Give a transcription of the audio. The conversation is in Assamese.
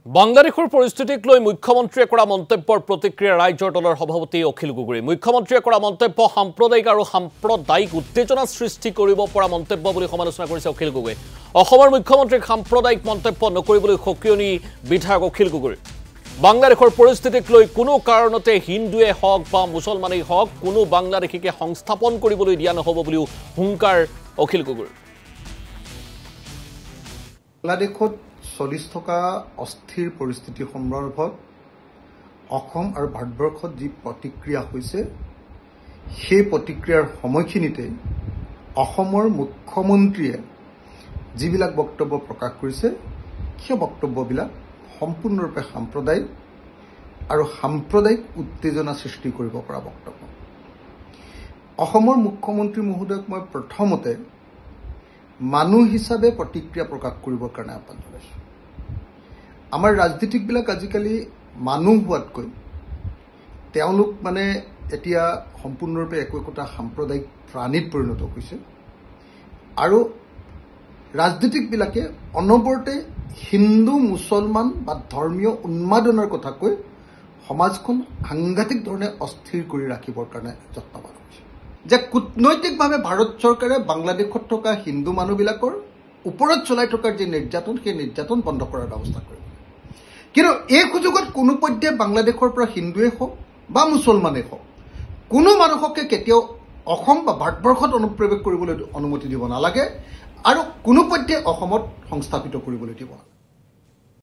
বাংলাদেশৰ পৰিস্থিতিক লৈ মুখ্যমন্ত্ৰীয়ে কৰা মন্তব্যৰ প্ৰতিক্ৰিয়া ৰাজ্যৰ দলৰ সভাপতি অখিল গগৈ মুখ্যমন্ত্ৰীয়ে কৰা মন্তব্য সাম্প্ৰদায়িক আৰু সাম্প্ৰদায়িক উত্তেজনা সৃষ্টি কৰিব পৰা মন্তব্য বুলি সমালোচনা কৰিছে অখিল গগৈ অসমৰ মুখ্যমন্ত্ৰীক সাম্প্ৰদায়িক মন্তব্য নকৰিবলৈ সকিয়নি বিধায়ক অখিল গগৈ বাংলাদেশৰ পৰিস্থিতিক লৈ কোনো কাৰণতে হিন্দুৱে হওক বা মুছলমানেই হওক কোনো বাংলাদেশীকে সংস্থাপন কৰিবলৈ দিয়া নহব বুলি হুংকাৰ অখিল গগৈ বাংলাদেশত চলি থকা অস্থিৰ পৰিস্থিতি সন্দৰ্ভত অসম আৰু ভাৰতবৰ্ষত যি প্ৰতিক্ৰিয়া হৈছে সেই প্ৰতিক্ৰিয়াৰ সময়খিনিতে অসমৰ মুখ্যমন্ত্ৰীয়ে যিবিলাক বক্তব্য প্ৰকাশ কৰিছে সেই বক্তব্যবিলাক সম্পূৰ্ণৰূপে সাম্প্ৰদায়িক আৰু সাম্প্ৰদায়িক উত্তেজনা সৃষ্টি কৰিব পৰা বক্তব্য অসমৰ মুখ্যমন্ত্ৰী মহোদয়ক মই প্ৰথমতে মানুহ হিচাপে প্ৰতিক্ৰিয়া প্ৰকাশ কৰিবৰ কাৰণে আহ্বান জনাইছো আমাৰ ৰাজনীতিকবিলাক আজিকালি মানুহ হোৱাতকৈ তেওঁলোক মানে এতিয়া সম্পূৰ্ণৰূপে একোটা সাম্প্ৰদায়িক প্ৰাণীত পৰিণত হৈছে আৰু ৰাজনীতিকবিলাকে অনবৰতে হিন্দু মুছলমান বা ধৰ্মীয় উন্মাদনৰ কথা কৈ সমাজখন সাংঘাতিক ধৰণে অস্থিৰ কৰি ৰাখিবৰ কাৰণে যত্নবান হৈছে যে কূটনৈতিকভাৱে ভাৰত চৰকাৰে বাংলাদেশত থকা হিন্দু মানুহবিলাকৰ ওপৰত চলাই থকাৰ যে নিৰ্যাতন সেই নিৰ্যাতন বন্ধ কৰাৰ ব্যৱস্থা কৰিব কিন্তু এই সুযোগত কোনো পধ্যে বাংলাদেশৰ পৰা হিন্দুৱে হওক বা মুছলমানে হওক কোনো মানুহকে কেতিয়াও অসম বা ভাৰতবৰ্ষত অনুপ্ৰৱেশ কৰিবলৈ অনুমতি দিব নালাগে আৰু কোনো পধ্যে অসমত সংস্থাপিত কৰিবলৈ দিব নালাগে